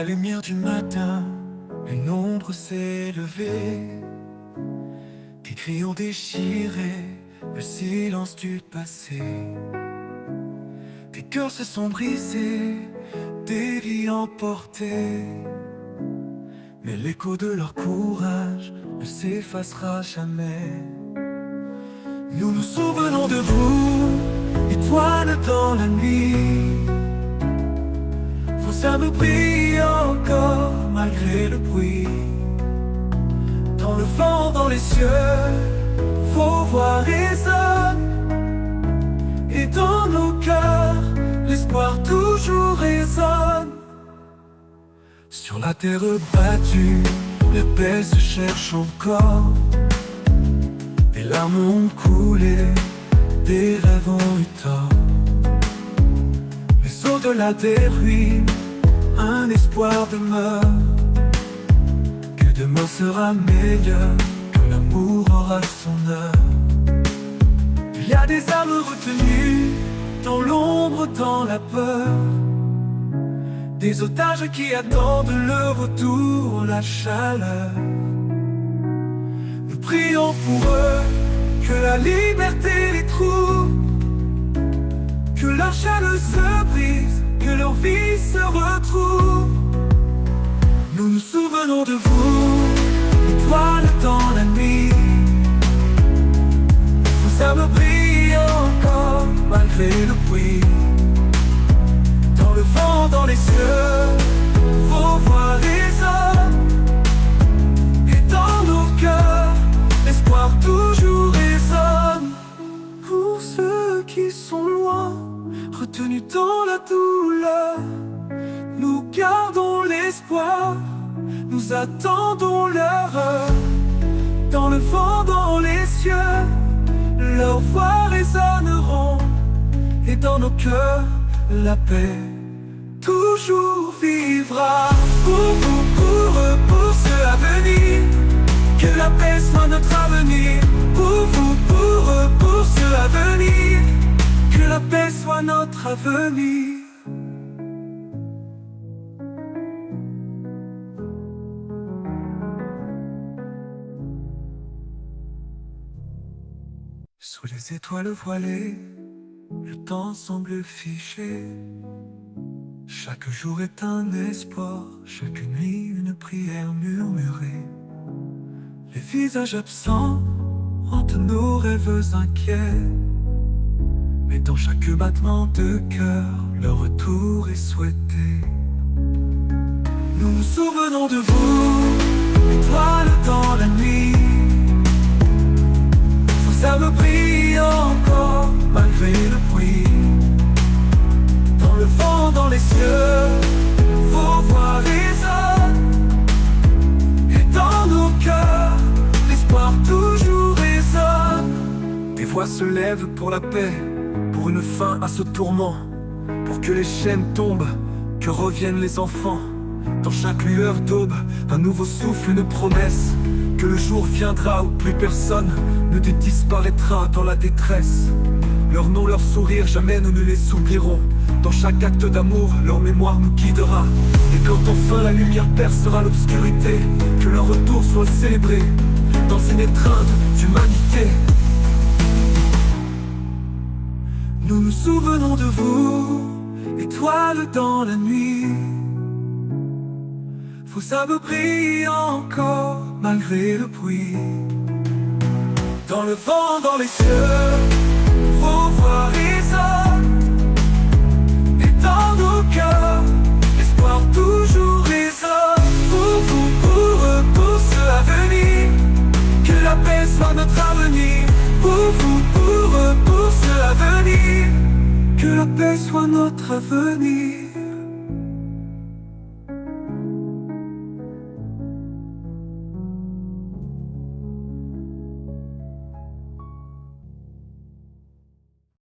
la lumière du matin, une ombre s'est levée. Des cris ont déchiré le silence du passé. Des cœurs se sont brisés, des vies emportées. Mais l'écho de leur courage ne s'effacera jamais. Nous nous souvenons de vous, étoiles dans la nuit. Vos âmes brillent encore malgré le bruit. Dans le vent, dans les cieux, vos voix résonnent. Et dans nos cœurs, l'espoir toujours résonne. Sur la terre battue, la paix se cherche encore. Des larmes ont coulé, des rêves ont eu tort. Mais au-delà des ruines, un espoir demeure. Que demain sera meilleur, que l'amour aura son heure. Il y a des âmes retenues, dans l'ombre, dans la peur. Des otages qui attendent le retour, la chaleur. Nous prions pour eux, que la liberté les trouve. Que leur chaîne se brise, que leur vie se retrouve. Nous nous souvenons de vous, étoiles dans la nuit. Vos âmes brillent encore malgré le bruit. Dans le vent, dans les cieux, vos voix résonnent. Et dans nos cœurs, l'espoir toujours résonne. Pour ceux qui sont loin, retenus dans la douleur, nous gardons l'espoir, nous attendons leur heure. Dans le vent, dans les cieux, leurs voix résonneront. Et dans nos cœurs, la paix toujours vivra. Pour vous, pour eux, pour ceux à venir, que la paix soit notre avenir. Pour vous, pour eux, pour ceux à venir, que la paix soit notre avenir. Sous les étoiles voilées, le temps semble figé. Chaque jour est un espoir, chaque nuit une prière murmurée. Les visages absents hantent nos rêves inquiets. Mais dans chaque battement de cœur, le retour est souhaité. Nous nous souvenons de vous, étoiles dans la nuit. Vos âmes brillent encore malgré le bruit. Dans le vent, dans les cieux, vos voix résonnent. Et dans nos cœurs, l'espoir toujours résonne. Des voix se lèvent pour la paix, pour une fin à ce tourment. Pour que les chaînes tombent, que reviennent les enfants. Dans chaque lueur d'aube, un nouveau souffle, une promesse. Que le jour viendra où plus personne ne disparaîtra dans la détresse. Leur nom, leur sourire, jamais nous ne les oublierons. Dans chaque acte d'amour, leur mémoire nous guidera. Et quand enfin la lumière percera l'obscurité, que leur retour soit célébré dans une étreinte d'humanité. Nous nous souvenons de vous, étoiles dans la nuit. Vos âmes brillent encore malgré le bruit. Dans le vent, dans les cieux, vos voix résonnent. Et dans nos cœurs, l'espoir toujours résonne. Pour vous, pour eux, pour ceux à venir, que la paix soit notre avenir. Pour vous, pour eux, pour ceux à venir, que la paix soit notre avenir.